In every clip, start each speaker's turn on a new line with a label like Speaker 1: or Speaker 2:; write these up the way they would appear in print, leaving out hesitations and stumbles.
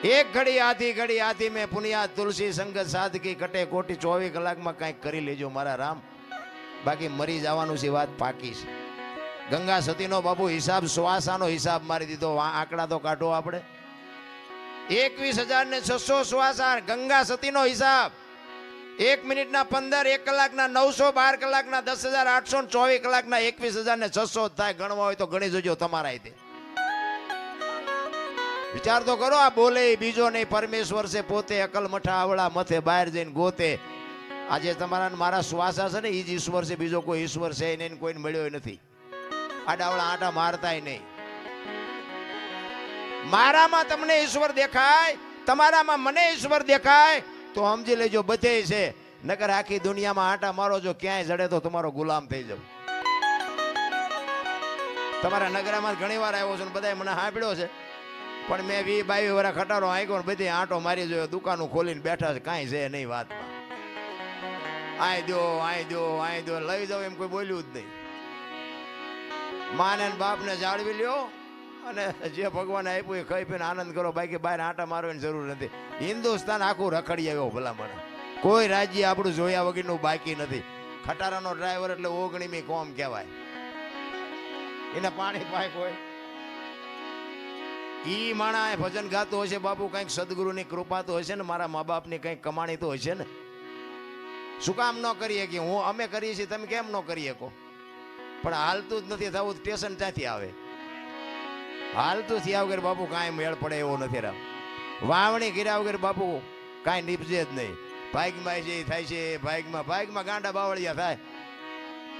Speaker 1: એક ઘડી આધી મેં પુનિયા તુલસી સંગત સાધકી કટે કોટી 24 કલાકમાં કંઈક કરી લેજો મારા રામ, બાકી મરી જવાનું છે વાત પાકી છે. ગંગા સતીનો બાપુ હિસાબ શ્વાસાનો હિસાબ મારી દીધો. આંકડા તો કાઢો આપણે. 21,600 શ્વાસા ગંગા સતીનો હિસાબ. 1 મિનિટના 15, 1 કલાકના 900, 12 કલાકના 10,800, 24 કલાકના 21,600 થાય. ગણવા હોય તો ગણી જોજો તમારા રીતે. વિચાર તો કરો. આ બોલે બીજો નહીં, પરમેશ્વર છે પોતે. અકલ મઠા આવડા મથે બહાર જઈને ગોતે. આજે તમારા મારા શ્વાસા છે ને એ જ ઈશ્વર છે, બીજો કોઈ ઈશ્વર છે નહીં, કોઈને મળ્યો નથી. આડાવડા આટા મારતાય નહીં. મારામાં તમને ઈશ્વર દેખાય, તમારામાં મને ઈશ્વર દેખાય તો સમજી લેજો બધે છે. નકર આખી દુનિયામાં આટા મારો, જો ક્યાંય જડે તો તમારો ગુલામ થઈ જાવ. તમારા નગરામાં ઘણી વાર આવ્યો છું, બધા મને સાંભળ્યો છે, પણ મેં 20-22 વર્ષ ખટારો આંક્યો, બધી આંટો મારી જોયો, દુકાનો ખોલીને બેઠા છે, કાંઈ છે નહીં વાતમાં. આય દો લઈ જાઓ એમ કોઈ બોલ્યું જ નહીં. માને બાપને જાળવી લ્યો અને જે ભગવાને આપ્યું એ ખાઈ પીને આનંદ કરો, બાકી બહાર આંટા મારવાની જરૂર નથી. હિન્દુસ્તાન આખું રખડી આવ્યો ભલામણ. કોઈ રાજ્ય આપણું જોયા વગરનું બાકી નથી. ખટારાનો ડ્રાઈવર એટલે ઓગણીમી કોમ કહેવાય. એને પાણી પાય કોઈ ઈ માણા ભજન ગાતો હશે બાપુ, કંઈક સદગુરુની કૃપા તો હશે ને, મારા મા બાપની કંઈક કમાણી તો હશે ને. શું કામ ન કરીએ કે અમે કરીએ છીએ, તમે કેમ ન કરી શકો? પણ હાલતું જ નથી થવું. સ્ટેશન ત્યાંથી આવે. હાલતું થયા વગર બાપુ કાંઈ મેળ પડે એવો નથી. રામ વાવણી કર્યા વગર બાપુ કાંઈ નીપજે જ નહીં. ભાગમાં જે થાય છે ભાગમાં ગાંડા બાવળિયા થાય.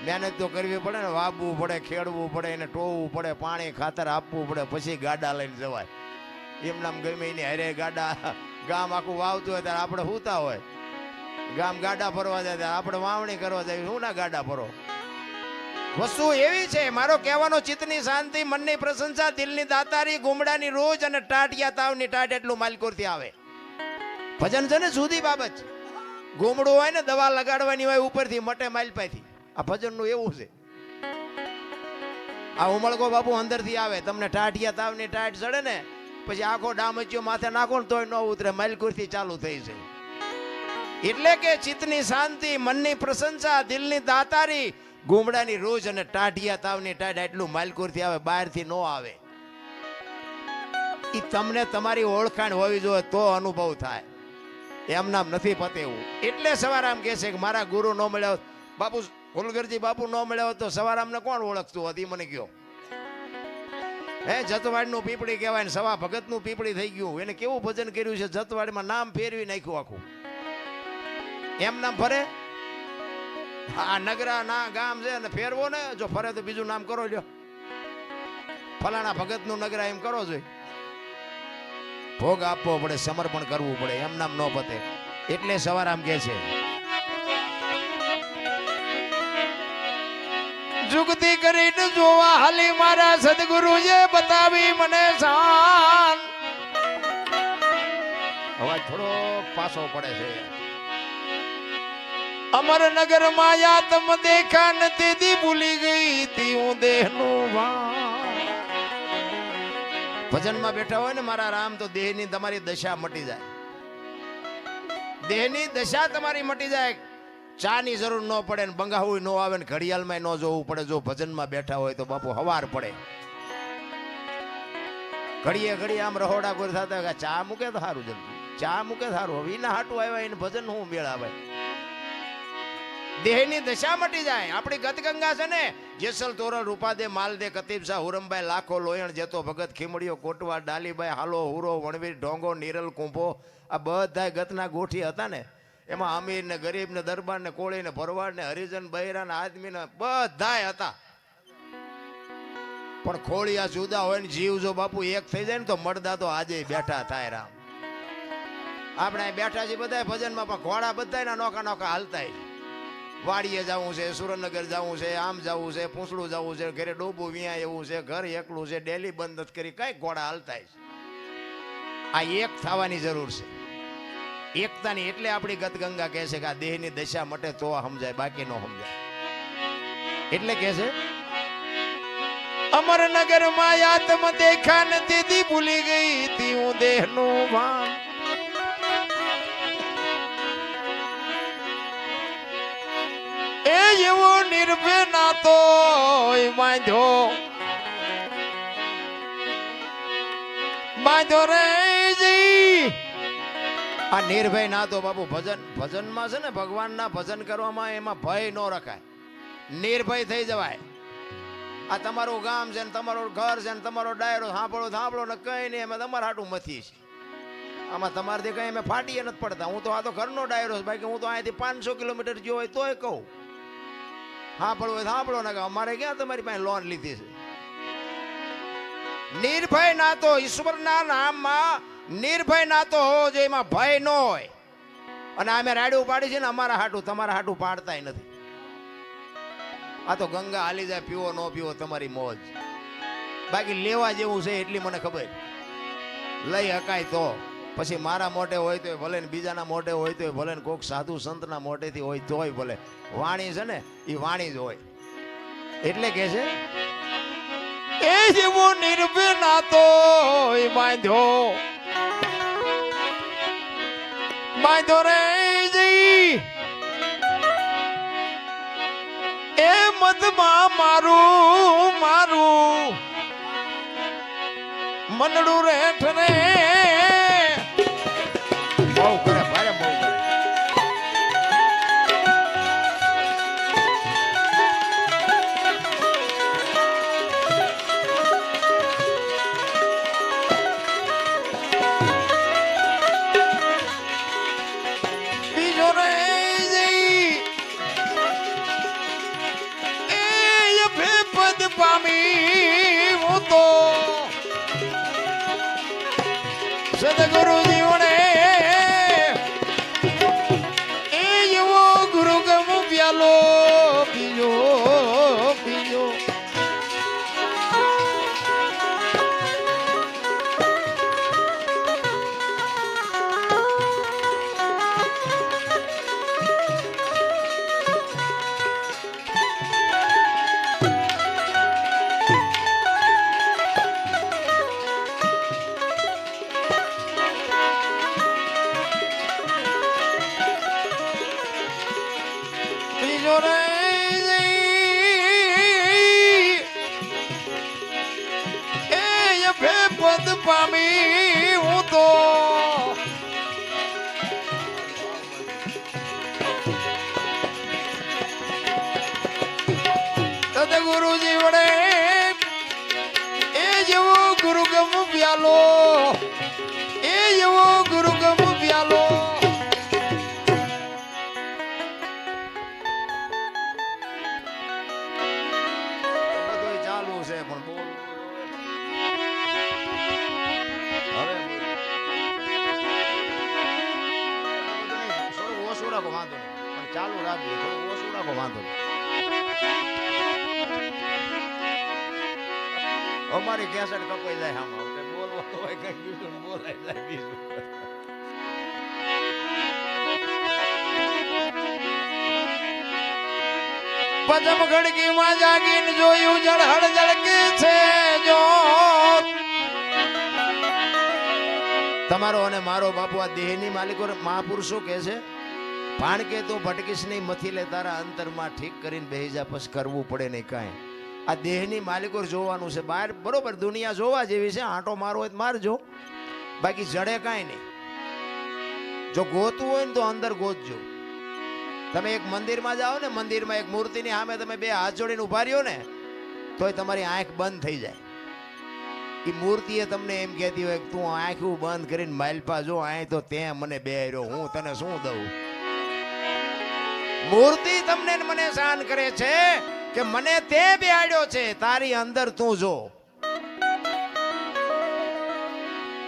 Speaker 1: મહેનત તો કરવી પડે ને, વાવવું પડે, ખેડવું પડે, એને ટોવવું પડે, પાણી ખાતર આપવું પડે, પછી ગાડા લઈને જવાય. એમ નામ ગમે એને હરે ગાડા. ગામ આખું વાવતું હોય ત્યારે આપણે સૂતા હોય, ગામ ગાડા ફરવા જાય ત્યારે આપણે વાવણી કરવા જાય. શું ના ગાડા ફરો? વસ્તુ એવી છે. મારો કહેવાનો ચિત્તની શાંતિ, મનની પ્રશંસા, દિલની દાતારી, ગુમડાની રોજ અને ટાટિયા તાવની ટાટ એટલું માલકોરથી આવે. ભજન છે ને જુદી બાબત છે. ગુમડું હોય ને દવા લગાડવાની હોય ઉપરથી મટે માલપાથી. આ ભજનનું એવું છે. આ ઉમળકો બાપુ અંદરથી આવે. તમને ટાટિયા તાવની ટાટ ચડે ને પછી આખો ડામચ્યો માથે નાખો ને તોય ન ઉતરે, માલકોરથી ચાલુ થઈ જાય. એટલે કે ચિત્તની શાંતિ, મનની પ્રશંસા, દિલની દાતારી, ગુમડાની રોજ અને ટાઢિયા તાવની ટાઢ એટલું માલકોરથી આવે, બહારથી ન આવે. એ તમને તમારી ઓળખાણ હોવી જોઈએ તો અનુભવ થાય. એમ નામ નથી પતેવું. એટલે સવારામ કહે છે કે મારા ગુરુ ન મળ્યા હોત, બાપુ ફુલગરજી બાપુ ન મળ્યા હોત તો સવારામને કોણ ઓળખતું હોત? એ મને કહો. જતવાડનું પીપળી કહેવાય ને સવા ભગતનું પીપળી થઈ ગયું. એને કેવું ભજન કર્યું છે, જતવાડમાં નામ ફેરવી નાખ્યું આખું. એમ નામ ફરે? આ નગરા ના ગામ છે અને ફેરવો ને, જો ફરે તો બીજું નામ કરો લ્યો. ફલાણા ભગત નું નગરા એમ કરો જોઈએ. ભોગ આપવો પડે, સમર્પણ કરવું પડે, એમ નામ ન પતે. એટલે સવારામ કે છે જુગતી કરીને જોવા હાલી મારા સદગુરુએ બતાવી મને શાન. અવાજ થોડો પાછો પડે છે. અમરનગર માયા તમ દેખા નથી દી ભૂલી ગઈ તી હું દેહનું ભાન. ભજનમાં બેઠા હોય ને મારા રામ તો દેહની તમારી દશા મટી જાય. દેહની દશા તમારી મટી જાય. ચાની જરૂર ન પડે ને બંગાવું ન આવે ને ઘડિયાળમાં ન જોવું પડે. જો ભજનમાં બેઠા હોય તો બાપુ હવાર પડે. ઘડીએ આમ રહોડા ગોર થતા ચા મૂકે તો સારું, જલ્દી ચા મૂકે સારું. હવે એના હાટું આવ્યા એને ભજન હું મેળાવે. દેહની દશા મટી જાય. આપણી ગતગંગા છે ને, જેસલ તોરલ રૂપાદે માલદે કતીબ શાહ હુરમભાઈ લાખો લોયણ જેતો ભગત ખીમડીઓ કોટવા ડાલીભાઈ હાલો હુરો વણવીર ઢોંગો નીરલ કુંભો, આ બધા ગતના ગોઠી હતા ને. એમાં અમીર ને ગરીબ ને દરબાર ને કોળી ને ભરવાડ ને હરિજન બહેરા ને આદમી ને બધા હતા. પણ ખોળિયા જુદા હોય ને જીવ જો બાપુ એક થઈ જાય ને તો મળદા તો આજે બેઠા થાય. રામ આપણે બેઠા છીએ બધા ભજનમાં, પણ ઘોડા બધા નોખા નોખા હાલતા. વાડીએ જવું છે, સુરેન્દ્રનગર જવું છે, આમ જવું છે, પૂંછડું જવું છે, ઘરે ડોબું વિયા એવું છે, ઘર એકલું છે, ડેલી બંધ નથી કરી, કઈ ઘોડા હાલતા. આ એક થવાની જરૂર છે, એકતાની. એટલે આપણી ગતગંગા કહે છે કે આ દેહની દશા મટે તો સમજાય, બાકી ન સમજાય. એટલે કહે છે અમરનગર માં આત્મ દેખા ને તેથી ભૂલી ગઈ તી હું દેહનું ભાન એ એવો નિર્ભય નાતો બાંધ્યો બાંધ્યો રે જી આ નિર્ભય નાતો બાપુ ભજનમાં છે ને ભગવાનના ભજન કરવામાં એમાં ભય ન રખાય નિર્ભય થઈ જવાય આ તમારું ગામ છે ને તમારું ઘર છે ને તમારો ડાયરો સાંભળો ને કઈ નહીં અમે તમારા હાટું મથી છે આમાં તમારાથી કઈ અમે ફાટીએ નથી પડતા હું તો આ તો ઘરનો ડાયરો છે બાકી હું તો અહીંથી 500 કિલોમીટર જો હોય તોય કહું સાંભળો ને કે અમારે ક્યાં તમારી પાસે લોન લીધી છે નિર્ભય નાતો ઈશ્વરના નામમાં નિર્ભય નાતો હોવો જોઈએ એમાં ભય ન હોય અને અમે રાડ્યું પાડી છે ને અમારા હાટું તમારા હાટું પાડતાય નથી આ તો ગંગા હાલી જાય પીવો ન પીવો તમારી મોજ બાકી લેવા જેવું છે એટલી મને ખબર લઈ હકાય તો પછી મારા મોઢે હોય તો ભલે ને બીજાના મોઢે હોય તો ભલે ને કોઈક સાધુ સંતના મોઢેથી હોય તોય ભલે વાણી છે ને એ વાણી જ હોય એટલે કે છે એ જેવો નિર્ભય નાતો બાંધ્યો રે જી એ મધમાં મારું મનડું રેઠ રે બહુ કરે ભારે બહુ કરે બીજો રે પદ પામી હું તો સદગુરુ જીવને એ એવો ગુરુ ગમ પ્યાલો પીજો પદ પામી હું તો સદગુરુજી વડે એ જેવો ગુરુગમ પ્યાલો એ જેવો ગુરુગમ પ્યાલો બધું ચાલુ છે પણ બોલ વાંધો નહીં પણ ચાલુ રાખજો થોડું ઓછું રાખો વાંધો નહીં અમારી કેસેટ કપાઈ જાય આમાં બોલવાનું હોય કઈ બીજું બોલાઈ જાય બીજું પદમ ગણકી માં જાગીને જોયું જળહળ જળકે છે જો તમારો અને મારો બાપુ આ દેહની માલિકો મહાપુરુષો કે છે ભાણ કે તું ભટકીશ નહીં મથી લે તારા અંતરમાં ઠીક કરીને બેહી જા પછી કરવું પડે નહીં કાંઈ આ દેહની માલિકો જોવાનું છે બહાર બરોબર દુનિયા જોવા જેવી છે આંટો મારવો હોય તો મારજો બાકી જડે કાંઈ નહીં જો ગોતવું હોય ને તો અંદર ગોતજો તમે એક મંદિરમાં જાઓ ને મંદિરમાં એક મૂર્તિની સામે તમે બે હાથ જોડીને ઉભા રહ્યો ને તોય તમારી આંખ બંધ થઈ જાય એ મૂર્તિએ તમને એમ કહેતી હોય કે તું આંખું બંધ કરીને માલપા જો આય તો તે મને બેર્યો હું તને શું દઉં મૂર્તિ તમને મને શાન કરે છે કે મને તે બેહાડ્યો છે તારી અંદર તું જો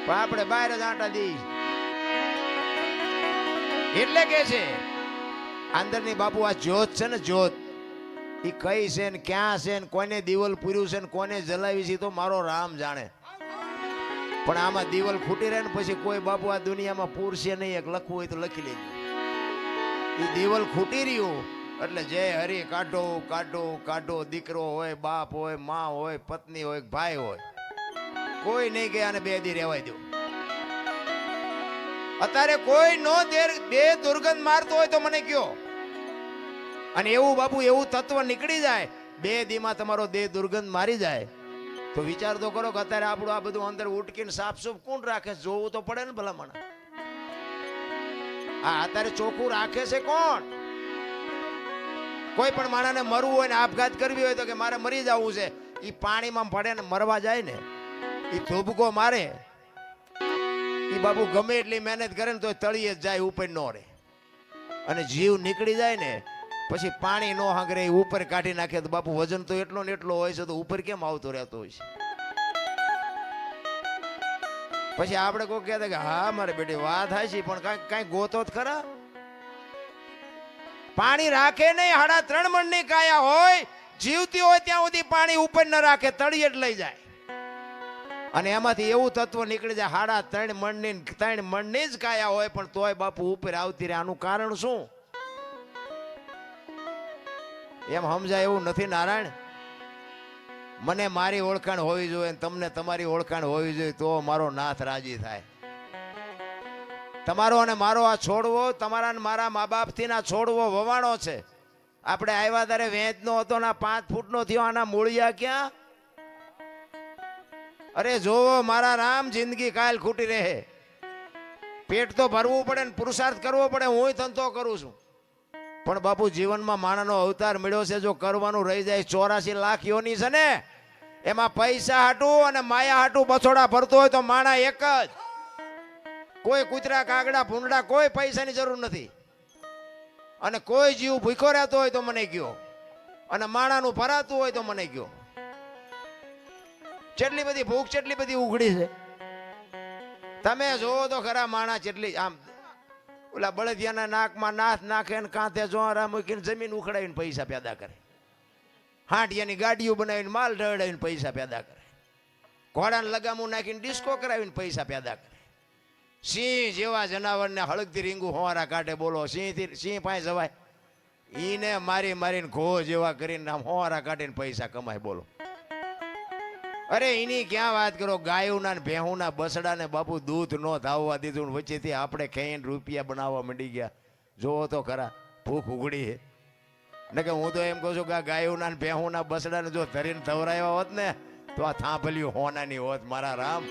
Speaker 1: પણ આપણે બહાર જ આંટા દી એટલે કે છે અંદરની બાપુ આ જ્યોત છે ને જ્યોત એ કઈ છે ને ક્યાં છે ને કોને દીવલ પૂર્યું છે ને કોને જલાવી છે તો મારો રામ જાણે પણ આમાં દીવલ ફૂટી રહે ને પછી કોઈ બાપુ આ દુનિયામાં પૂરશે નહીં એક લખવું હોય તો લખી લેજો એ દીવલ ખૂટી રહ્યું એટલે જય હરી કાઢો કાઢો કાઢો. દીકરો હોય, બાપ હોય, માં હોય, પત્ની હોય, ભાઈ હોય, કોઈ નહીં ગયા અને 2 દી રહેવાય દો. અત્યારે કોઈ નો બે દુર્ગંધ મારતો હોય તો મને કયો. અને એવું બાપુ એવું તત્વ નીકળી જાય 2 દીમાં તમારો દેહ દુર્ગંધ મારી જાય તો વિચાર તો કરો કે અત્યારે આપણું આ બધું અંદર ઉટકીને સાફસૂફ કોણ રાખે? જોવું તો પડે ને ભલામણ. આ અત્યારે ચોખ્ખું રાખે છે કોણ? કોઈ પણ માણસને મરવું હોય ને આપઘાત કરવી હોય તો કે મારે મરી જવું છે, એ પાણીમાં પડે ને મરવા જાય ને, એ ધોબકો મારે, એ બાપુ ગમે એટલી મહેનત કરે ને તો તળિયે જ જાય, ઉપર નો રહે. અને જીવ નીકળી જાય ને પછી પાણી નો હાંગરે ઉપર કાઢી નાખે તો બાપુ વજન તો એટલો ને એટલો હોય છે તો ઉપર કેમ આવતો રહેતો હોય છે? પછી આપણે કોઈ કહેતા કે હા મારે બેટી વાત થાય છે પણ કઈ ગોતો જ ખરા. પાણી રાખે નહીં. 3.5 મણની કાયા હોય, જીવતી હોય ત્યાં સુધી પાણી ઉપર ન રાખે, તળિયે જ લઈ જાય. અને એમાંથી એવું તત્વ નીકળી જાય 3.5 મણની જ કાયા હોય પણ તોય બાપુ ઉપર આવતી રહે. આનું કારણ શું? એમ સમજાય એવું નથી નારાયણ. મને મારી ઓળખાણ હોવી જોઈએ, તમને તમારી ઓળખાણ હોવી જોઈએ તો મારો નાથ રાજી થાય. તમારો અને મારો આ છોડવો, તમારા ને મારા મા બાપથી ના છોડવો વવાણો છે. આપણે આવ્યા ત્યારે વેચનો હતો ને 5 ફૂટનો થયો, આના મૂળિયા ક્યાં? અરે જોવો મારા રામ, જિંદગી કાલ ખૂટી રહે. પેટ તો ભરવું પડે ને પુરુષાર્થ કરવો પડે. હું ધંધો કરું છું પણ બાપુ જીવનમાં માણસનો અવતાર મળ્યો છે, જો કરવાનું રહી જાય 84 લાખ યોની છે ને, એમાં પૈસા હાટું અને માયા હાટું બછોડા ભરતો હોય તો માણા એક જ. કોઈ કૂતરા કાગડા ભૂંડા કોઈ પૈસાની જરૂર નથી. અને કોઈ જીવ ભૂખો રહેતો હોય તો મને કયો, અને માણાનું ભરાતું હોય તો મને કયો. કેટલી બધી ભૂખ કેટલી બધી ઉઘડી છે. તમે જોવો તો ખરા માણા કેટલી આમ ઓલા બળદિયાના નાકમાં નાથ નાખે ને કાંથે જોરા મૂકીને જમીન ઉખડાવીને પૈસા પેદા કરે. હાંડિયાની ગાડીઓ બનાવીને માલ ઢળાવીને પૈસા પેદા કરે. ઘોડાને લગામું નાખીને ડિસ્કો કરાવીને પૈસા પેદા કરે. સિંહ જેવા જનાવરને હળગતી રીંગું હોવારા કાઢે. બોલો સિંહ પાસે જવાય? ઈને મારી મારીને ઘો જેવા કરીને આમ હોવારા કાઢીને પૈસા કમાય. બોલો અરે એની ક્યાં વાત કરો? ગાયોના ને ભેહુના બસડાને બાપુ દૂધ નો ધાવવા દીધું, વચ્ચેથી આપણે ખાઈને રૂપિયા બનાવવા માંડી ગયા. જોવો તો ખરા ભૂખ ઉઘડી છે ને. કે હું તો એમ કહું છું કે ગાયોના ને ભેહુના બસડાને જો ધરીને ધવરાવ્યા હોત ને તો આ થાંભલ્યું હોનાની હોત મારા રામ.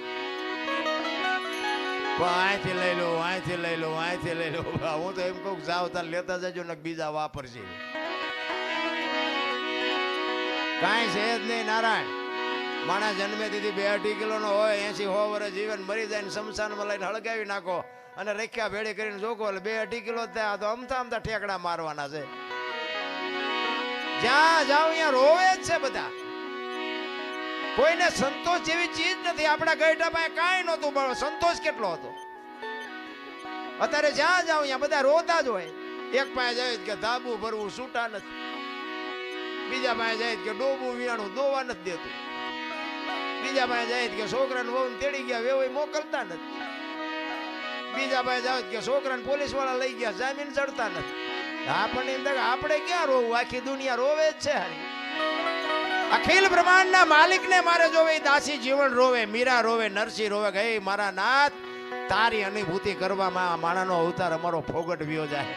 Speaker 1: અહીંથી લઈ લો, અહીંથી લઈ લો, અહીંથી લઈ લો. હું તો એમ કહું જાવ તાર લેતા જજો ને બીજા વાપરશે. કાંઈ છે જ નહીં નારાયણ. માણસ જન્મે દીધી 2-2.5 કિલોનો હોય, 80-100 વર્ષ જીવન મરી જાય ને શમશાનમાં લઈને હળગાવી નાખો અને રેખ્યા ભેળી કરીને જોકો એટલે 2-2.5 કિલો થાય તો અમથા ઠેકડા મારવાના છે. જ્યાં જાવ ત્યાં રોવે જ છે બધા. કોઈને સંતોષ જેવી ચીજ નથી. આપણા ગઈઢા પાસે કાંઈ નહોતું પણ સંતોષ કેટલો હતો. અત્યારે જ્યાં જાવ ત્યાં બધા રોતા જ હોય. એક પાસે જાય કે ધાબુ ભરવું છૂટા નથી, બીજા પાસે જાય કે ડોબું વિયાણું દોવા નથી દેતું, બીજા પાસે જાય કે છોકરાને વહુ તેડી ગયા વેવાઈ મોકલતા નથી, બીજા પાસે જાય કે છોકરાને પોલીસ વાળા લઈ ગયા જામીન ચડતા નથી. આપણને આપણે ક્યાં રોવું? આખી દુનિયા રોવે જ છે. હારી અખિલ બ્રહ્માંડના માલિકને મારે જોવે. દાસી જીવન રોવે, મીરા રોવે, નરસિંહ રોવે. ગઈ મારા નાથ તારી અનુભૂતિ કરવામાં માણાનો અવતાર અમારો ફોગટ વ્યો જાય.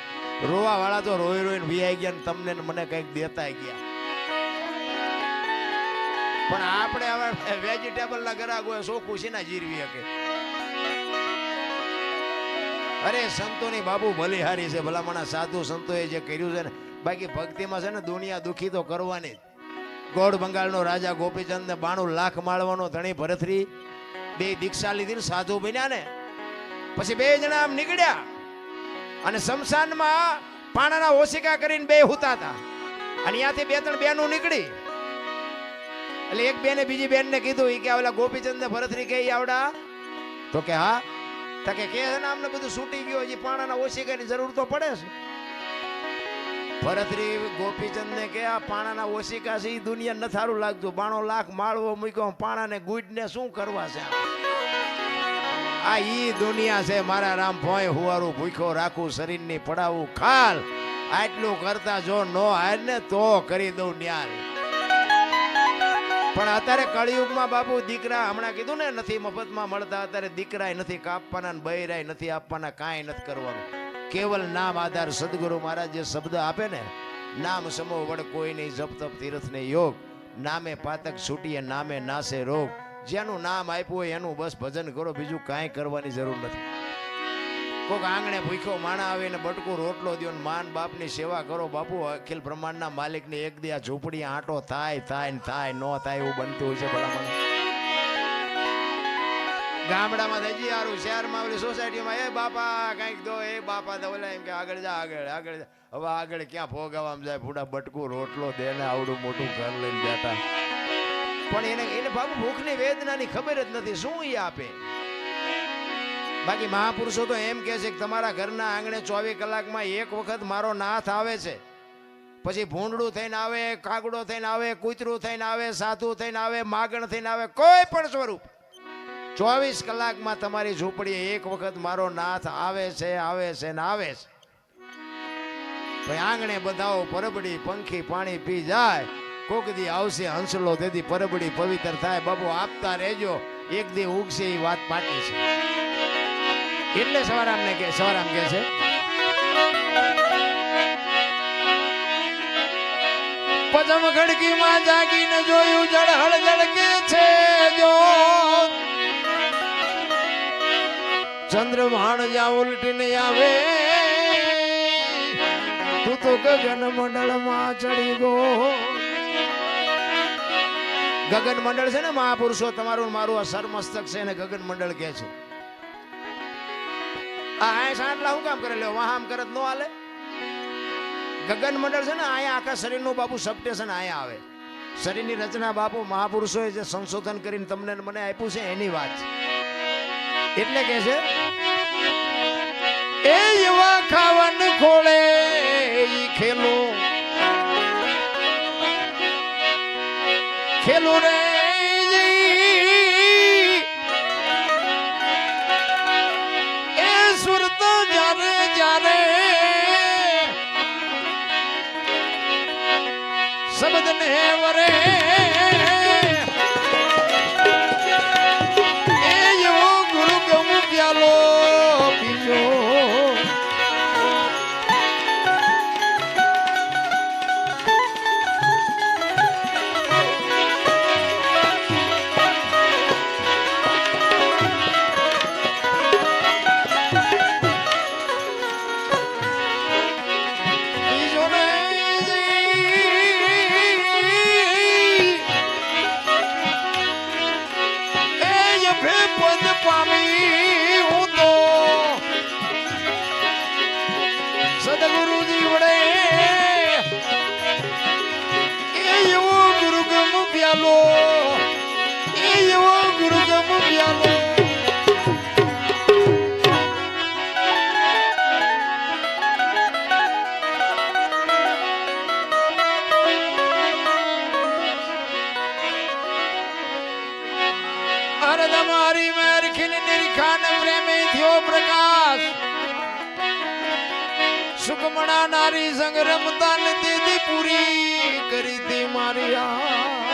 Speaker 1: રોવા વાળા તો રોઈ રોઈને વિયાઈ ગયા ને તમને મને કઈક દેતા ગયા. પણ આપણે હવે વેજીટેબલ ના ગ્રાહક હોય શોખું છે ને જીરવી શકે. અરે સંતોની બાબુ બલિહારી છે. ભલામણા સાધુ સંતોએ જે કર્યું છે ને, બાકી ભક્તિમાં છે ને દુનિયા દુખી તો કરવાની. ગોળ બંગાળનો રાજા ગોપીચંદ ને 92 લાખ માળવાનો ધણી ભરતરી 2 દીક્ષા લીધી ને સાધુ બન્યા ને પછી 2 જણા આમ નીકળ્યા અને શમશાનમાં પાણાના ઓશિકા કરીને 2 હુતા હતા. અને ત્યાંથી 2-3 બેનો નીકળી એટલે એક બેને બીજી બેનને કીધું કે ઓલા ગોપીચંદ ને ભરતરી કે આવડા? તો કે હા. તો કે છે ને અમને બધું છૂટી ગયું, હજી પાણાના ઓશિકાની જરૂર તો પડે છે. ભરતરી ગોપીચંદ ને કે આ પાણાના ઓશિકા છે એ દુનિયા ન સારું લાગતું. 92 લાખ માળવો મૂક્યો, પાણાને ગુડને શું કરવા છે? આ ઈ દુનિયા છે મારા રામ. ભોય હુવારું ભૂખ્યો રાખું, શરીરની પડાવું ખાલ આટલું કરતા જો નો હાર ને તો કરી દઉં ન્યાલ. પણ અત્યારે કળિયુગમાં બાપુ દીકરા હમણાં કીધું ને નથી મફતમાં મળતા. અત્યારે દીકરાય નથી કાપવાના, બૈરાય નથી આપવાના, કાંઈ નથી કરવાનું. કેવલ નામ આધાર. સદગુરુ મહારાજ જે શબ્દ આપે ને, નામ સમો વડ કોઈ નહીં, જપ તપ તીર્થ ને યોગ, નામે પાતક છૂટીએ નામે નાશે રોગ. જેનું નામ આપ્યું હોય એનું બસ ભજન કરો, બીજું કાંઈ કરવાની જરૂર નથી. કોક આંગણે ભૂખ્યો માણા આવે ને બટકું રોટલો દો ને માન બાપની સેવા કરો. બાપુ અખિલ બ્રહ્માંડના માલિકની એક દી આ ઝૂંપડી આંટો થાય થાય ને થાય નો થાય એવું બનતું હોય છે ભલામણ. ગામડામાં હજી સારું, શહેરમાં ઓલી સોસાયટીમાં એ બાપા કંઈક દો, એ બાપા દો, ઓલા એમ કે આગળ જા આગળ આગળ જા. હવે આગળ ક્યાં ભોગાવામાં જાય, પૂડા બટકું રોટલો દે ને આવડું મોટું ઘર લઈને બેઠા. પણ એને બાપુ ભૂખની વેદનાની ખબર જ નથી શું એ આપે. બાકી મહાપુરુષો તો એમ કહે છે કે તમારા ઘરના આંગણે 24 કલાકમાં એક વખત મારો નાથ આવે છે. પછી ભૂંડડું થઈને આવે, કાગડો થઈને આવે, કૂતરું થઈને આવે, સાધુ થઈને આવે, માગણ થઈને આવે, કોઈ પણ સ્વરૂપ 24 કલાકમાં તમારી ઝૂંપડીએ એક વખત મારો નાથ આવે છે, આવે છે ને આવે છે. ભાઈ આંગણે બધાઓ પરબડી પંખી પાણી પી જાય. કોક દી આવશે હંસલો, તેથી પરબડી પવિત્ર થાય. બાબુ આપતા રહેજો, એક દી ઉગશે એ વાત પાકી છે. એટલે સવારામ કે છે પજમ ખડકીમાં જાગીને જોયું જળહળ જળકે છે જો ચંદ્રમાણ જ્યાં ઉલટીને આવે તું તો ગગન મંડળમાં ચડી ગો. ગગન મંડળ છે ને મહાપુરુષો, તમારું મારું આ સરમસ્તક છે ને ગગન મંડળ કે છે. આ સાંટલા હું કામ કરે લ્યો, વાહામ કરત નો હાલે. ગગન મંડળ છે ને અહીંયા આખા શરીરનું બાપુ સબસ્ટેશન અહીંયા આવે. શરીરની રચના બાપુ મહાપુરુષોએ જે સંશોધન કરીને તમને મને આપ્યું છે એની વાત છે. એટલે કે છે એ એવા ખાવન ખોળે ઈ ખેલો ખેલો રે શબ્દ ને વરે એ એવો ગુરુ ગમ પ્યાલો પીજો. સદગુરુજી વડે એ એવો ગુરુગમ પ્યાલો, એ એવો ગુરુગમ પ્યાલો. અરે તમારી મેર ખીલ નિરખાન પ્રેમે થયો પ્રકાશ. સુકમણા નારી સંગ રમતા દીદી પૂરી કરી દી મારી આ